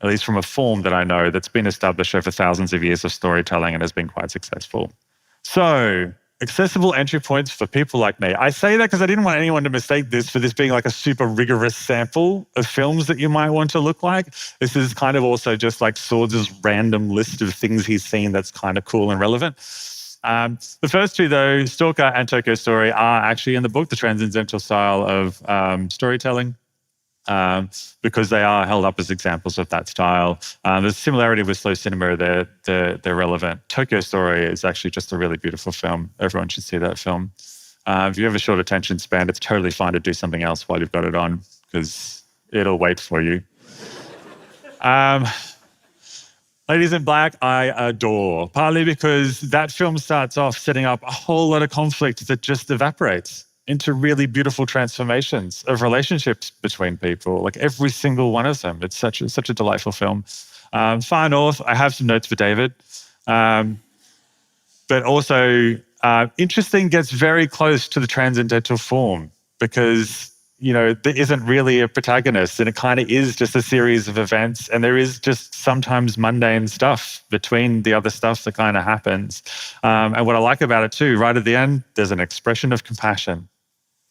At least from a form that I know that's been established over thousands of years of storytelling and has been quite successful. So, accessible entry points for people like me. I say that because I didn't want anyone to mistake this for this being like a super rigorous sample of films that you might want to look like. This is kind of also just like Swords' random list of things he's seen that's kind of cool and relevant. The first two, though, Stalker and Tokyo Story, are actually in the book, The Transcendental Style of Storytelling. Because they are held up as examples of that style. There's a similarity with slow cinema, they're relevant. Tokyo Story is actually just a really beautiful film. Everyone should see that film. If you have a short attention span, it's totally fine to do something else while you've got it on, because it'll wait for you. Ladies in Black, I adore, partly because that film starts off setting up a whole lot of conflict that just evaporates into really beautiful transformations of relationships between people, like every single one of them. It's such a delightful film. Far North, I have some notes for David. But also, interesting gets very close to the transcendental form because, there isn't really a protagonist and it kind of is just a series of events, and there is just sometimes mundane stuff between the other stuff that kind of happens. And what I like about it too, right at the end, there's an expression of compassion.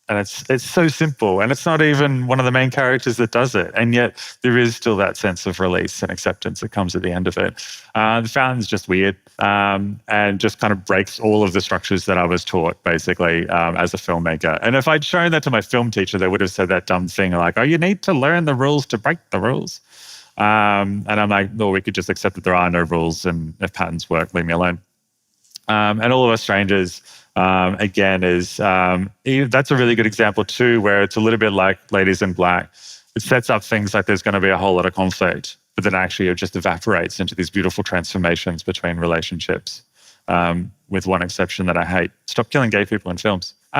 And it's so simple, and it's not even one of the main characters that does it, and yet there is still that sense of release and acceptance that comes at the end of it. The fountain's just weird and just kind of breaks all of the structures that I was taught, basically, as a filmmaker. And if I'd shown that to my film teacher, they would have said that dumb thing like, oh, you need to learn the rules to break the rules. And I'm like, no, we could just accept that there are no rules, and if patterns work, leave me alone. And All of Us Strangers, again, is that's a really good example too, where it's a little bit like Ladies in Black. It sets up things like there's going to be a whole lot of conflict, but then actually it just evaporates into these beautiful transformations between relationships, with one exception that I hate. Stop killing gay people in films. So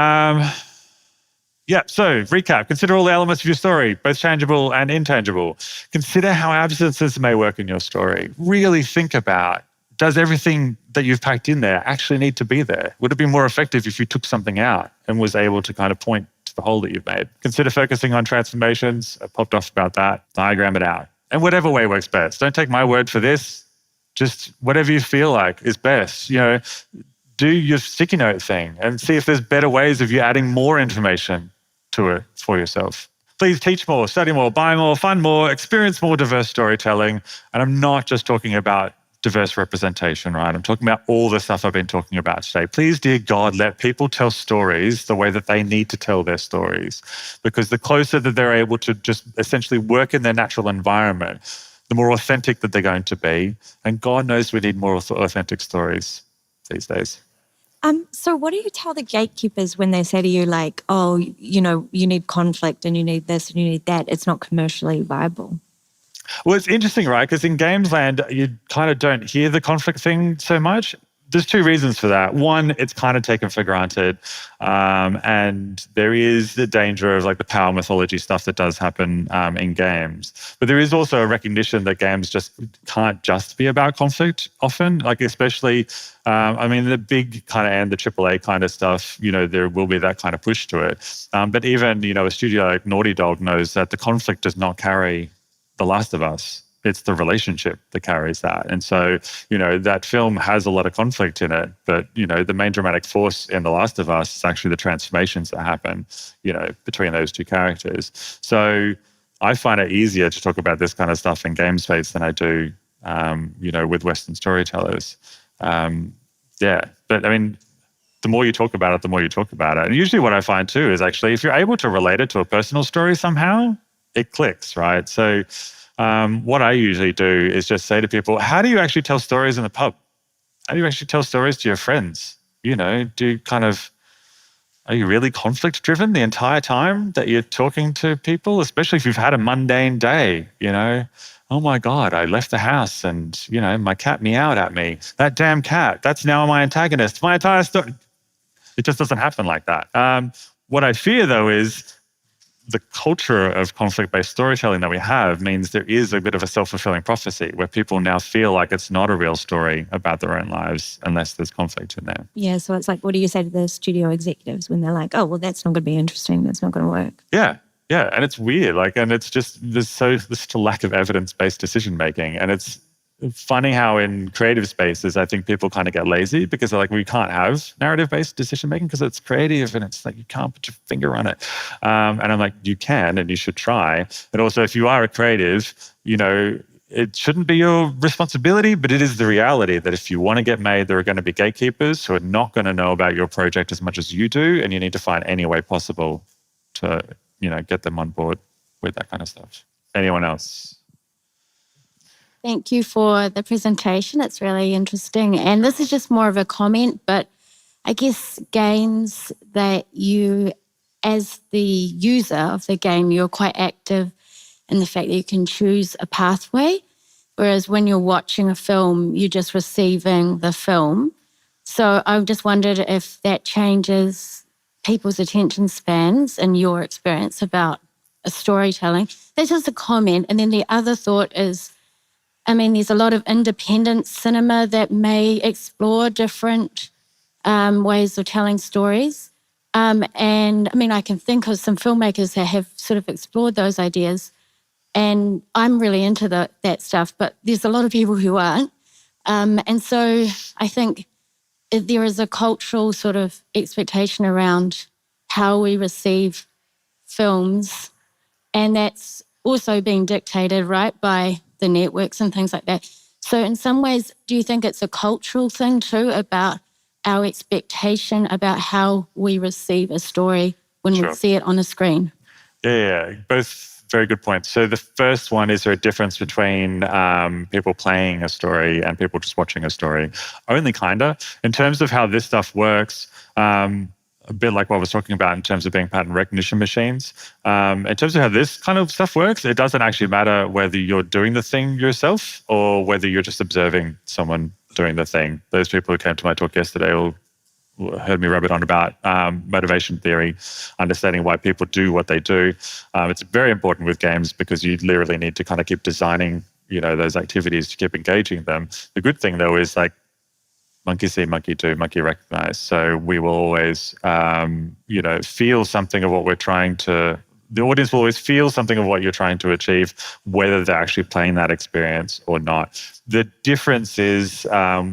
recap. Consider all the elements of your story, both tangible and intangible. Consider how absences may work in your story. Really think about, does everything that you've packed in there actually need to be there? Would it be more effective if you took something out and was able to kind of point to the hole that you've made? Consider focusing on transformations. I popped off about that. Diagram it out. And whatever way works best. Don't take my word for this. Just whatever you feel like is best. Do your sticky note thing and see if there's better ways of you adding more information to it for yourself. Please teach more, study more, buy more, fund more, experience more diverse storytelling. And I'm not just talking about diverse representation, right? I'm talking about all the stuff I've been talking about today. Please, dear God, let people tell stories the way that they need to tell their stories, because the closer that they're able to just essentially work in their natural environment, the more authentic that they're going to be. And God knows we need more authentic stories these days. So what do you tell the gatekeepers when they say to you like, oh, you need conflict and you need this and you need that? It's not commercially viable. Well, it's interesting, right? Because in games land, you kind of don't hear the conflict thing so much. There's two reasons for that. One, it's kind of taken for granted. And there is the danger of like the power mythology stuff that does happen in games. But there is also a recognition that games just can't just be about conflict often, like especially, the big kind of and the AAA kind of stuff, there will be that kind of push to it. But even, a studio like Naughty Dog knows that the conflict does not carry The Last of Us. It's the relationship that carries that. And so, that film has a lot of conflict in it, but, the main dramatic force in The Last of Us is actually the transformations that happen, between those two characters. So I find it easier to talk about this kind of stuff in game space than I do, with Western storytellers. But I mean, the more you talk about it, the more you talk about it. And usually what I find too is actually if you're able to relate it to a personal story somehow, it clicks, right? So what I usually do is just say to people, how do you actually tell stories in the pub? How do you actually tell stories to your friends? Are you really conflict driven the entire time that you're talking to people, especially if you've had a mundane day, Oh my God, I left the house and, my cat meowed at me. That damn cat, that's now my antagonist. My entire story. It just doesn't happen like that. What I fear, though, is the culture of conflict-based storytelling that we have means there is a bit of a self-fulfilling prophecy where people now feel like it's not a real story about their own lives unless there's conflict in there. Yeah, so it's like, what do you say to the studio executives when they're like, oh, well, that's not going to be interesting, that's not going to work? Yeah, and it's weird. And it's just, there's such a lack of evidence-based decision-making. And it's funny how in creative spaces, I think people kind of get lazy because they're like, we can't have narrative-based decision-making because it's creative and it's like, you can't put your finger on it. And I'm like, you can and you should try. And also, if you are a creative, it shouldn't be your responsibility, but it is the reality that if you want to get made, there are going to be gatekeepers who are not going to know about your project as much as you do, and you need to find any way possible to, get them on board with that kind of stuff. Anyone else? Thank you for the presentation. It's really interesting. And this is just more of a comment, but I guess games that you, as the user of the game, you're quite active in the fact that you can choose a pathway, whereas when you're watching a film, you're just receiving the film. So I just wondered if that changes people's attention spans in your experience about a storytelling. That's just a comment. And then the other thought is, there's a lot of independent cinema that may explore different ways of telling stories. I can think of some filmmakers that have sort of explored those ideas. And I'm really into that stuff, but there's a lot of people who aren't. And so I think there is a cultural sort of expectation around how we receive films. And that's also being dictated, right, by the networks and things like that. So in some ways, do you think it's a cultural thing too about our expectation about how we receive a story when we see it on a screen? Yeah. Both very good points. So the first one, is there a difference between people playing a story and people just watching a story? Only kinda. In terms of how this stuff works, a bit like what I was talking about in terms of being pattern recognition machines. In terms of how this kind of stuff works, it doesn't actually matter whether you're doing the thing yourself or whether you're just observing someone doing the thing. Those people who came to my talk yesterday all heard me rabbit on about motivation theory, understanding why people do what they do. It's very important with games because you literally need to kind of keep designing, those activities to keep engaging them. The good thing though is like, monkey see, monkey do, monkey recognize. So we will always, feel something of what we're trying to, the audience will always feel something of what you're trying to achieve, whether they're actually playing that experience or not. The difference is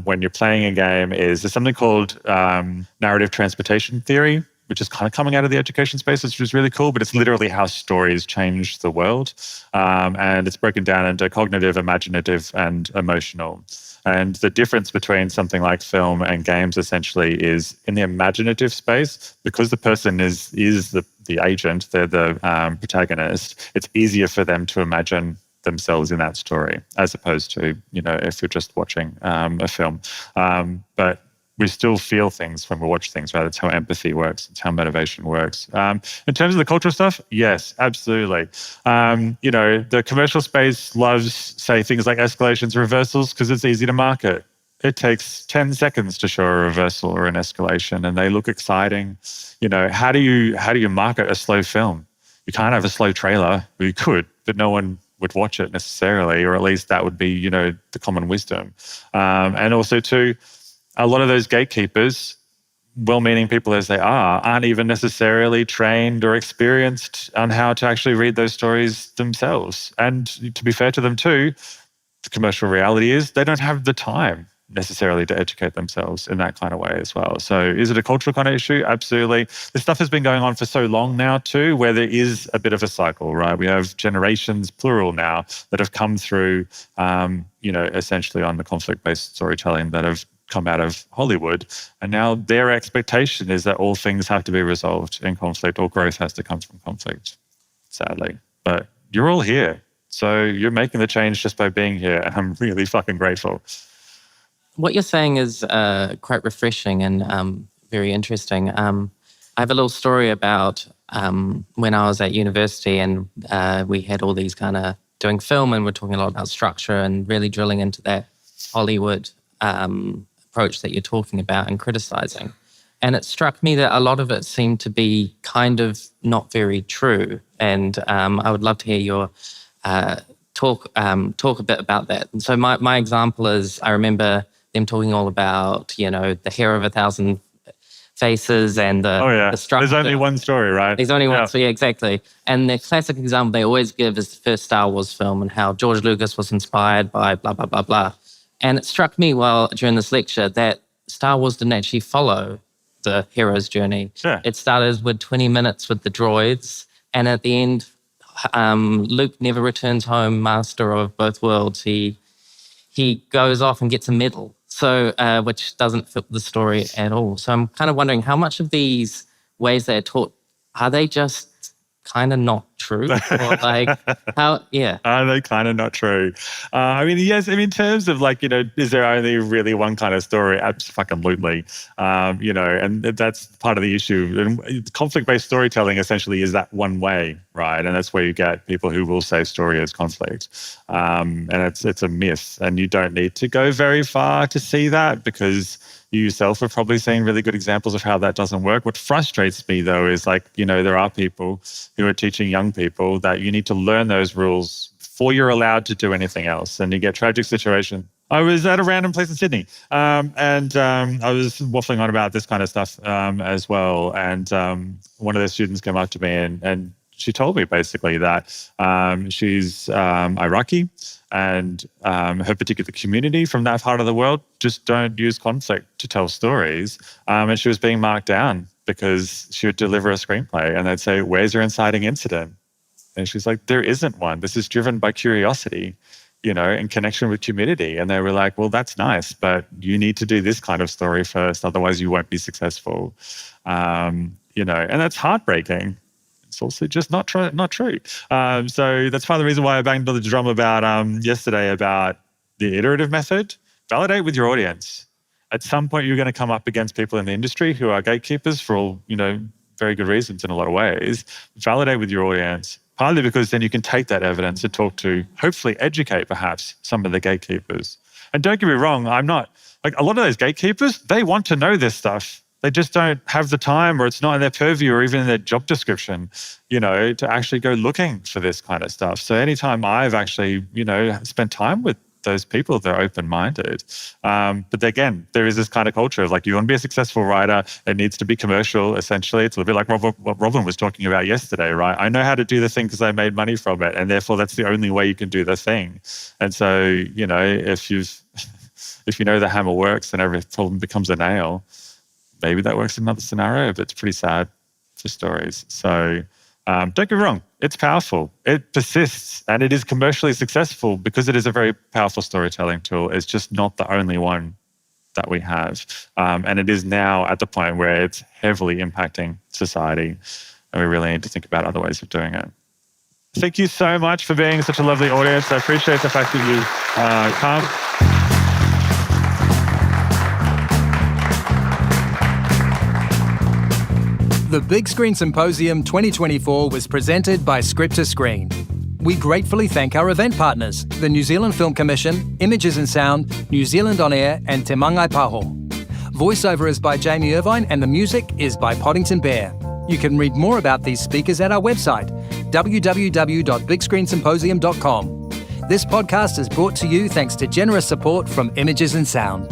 when you're playing a game is there's something called narrative transportation theory, which is kind of coming out of the education space, which is really cool, but it's literally how stories change the world. And it's broken down into cognitive, imaginative, and emotional. And the difference between something like film and games essentially is in the imaginative space, because the person is the agent, they're the protagonist, it's easier for them to imagine themselves in that story as opposed to, if you're just watching a film. But we still feel things when we watch things, right? It's how empathy works. It's how motivation works. In terms of the cultural stuff, yes, absolutely. The commercial space loves, say, things like escalations, reversals, because it's easy to market. It takes 10 seconds to show a reversal or an escalation, and they look exciting. How do you market a slow film? You can't have a slow trailer. You could, but no one would watch it necessarily, or at least that would be, the common wisdom. And also, too, a lot of those gatekeepers, well-meaning people as they are, aren't even necessarily trained or experienced on how to actually read those stories themselves. And to be fair to them too, the commercial reality is they don't have the time. necessarily to educate themselves in that kind of way as well. So is it a cultural kind of issue? Absolutely. This stuff has been going on for so long now too, where there is a bit of a cycle, right? We have generations, plural now, that have come through, essentially on the conflict-based storytelling that have come out of Hollywood. And now their expectation is that all things have to be resolved in conflict, or growth has to come from conflict, sadly. But you're all here. So you're making the change just by being here. And I'm really fucking grateful. What you're saying is quite refreshing and very interesting. I have a little story about when I was at university and we had all these kind of doing film, and we're talking a lot about structure and really drilling into that Hollywood approach that you're talking about and criticizing. And it struck me that a lot of it seemed to be kind of not very true. And I would love to hear your talk a bit about that. And so my example is, I remember them talking all about, the hair of 1,000 faces and the structure. There's only one story, right? There's only one story, exactly. And the classic example they always give is the first Star Wars film and how George Lucas was inspired by blah, blah, blah, blah. And it struck me during this lecture that Star Wars didn't actually follow the hero's journey. Sure. It started with 20 minutes with the droids, and at the end, Luke never returns home master of both worlds. He goes off and gets a medal, so which doesn't fit the story at all. So I'm kind of wondering how much of these ways they're taught, are they just kind of not true? Or are they kind of not true? Yes, in terms of is there only really one kind of story? Absolutely. And that's part of the issue. And conflict-based storytelling essentially is that one way, right? And that's where you get people who will say story is conflict. And it's a myth. And you don't need to go very far to see that, because you yourself have probably seen really good examples of how that doesn't work. What frustrates me, though, is there are people who are teaching young people that you need to learn those rules before you're allowed to do anything else. And you get tragic situations. I was at a random place in Sydney, and I was waffling on about this kind of stuff as well. And one of the students came up to me and she told me basically that she's Iraqi, and her particular community from that part of the world just don't use conflict to tell stories. And she was being marked down because she would deliver a screenplay and they'd say, "Where's your inciting incident?" And she's like, "There isn't one. This is driven by curiosity, in connection with community." And they were like, "Well, that's nice, but you need to do this kind of story first, otherwise you won't be successful." And that's heartbreaking. It's also just not true. So that's part of the reason why I banged on the drum about yesterday about the iterative method. Validate with your audience. At some point, you're going to come up against people in the industry who are gatekeepers for all, very good reasons in a lot of ways. Validate with your audience, partly because then you can take that evidence and talk to, hopefully educate perhaps some of the gatekeepers. And don't get me wrong, I'm not, a lot of those gatekeepers, they want to know this stuff. They just don't have the time, or it's not in their purview or even in their job description, to actually go looking for this kind of stuff. So anytime I've actually, spent time with those people, they're open-minded. But again, there is this kind of culture of you want to be a successful writer, it needs to be commercial, essentially. It's a little bit like what Robin was talking about yesterday, right? I know how to do the thing because I made money from it, and therefore that's the only way you can do the thing. And so, if you know the hammer works and every problem becomes a nail, maybe that works in another scenario, but it's pretty sad for stories. So don't get me wrong, it's powerful. It persists, and it is commercially successful because it is a very powerful storytelling tool. It's just not the only one that we have. And it is now at the point where it's heavily impacting society, and we really need to think about other ways of doing it. Thank you so much for being such a lovely audience. I appreciate the fact that you've come. The Big Screen Symposium 2024 was presented by Script to Screen. We gratefully thank our event partners, the New Zealand Film Commission, Images and Sound, New Zealand On Air, and Te Mangai Paho. Voiceover is by Jamie Irvine, and the music is by Poddington Bear. You can read more about these speakers at our website, www.bigscreensymposium.com. This podcast is brought to you thanks to generous support from Images and Sound.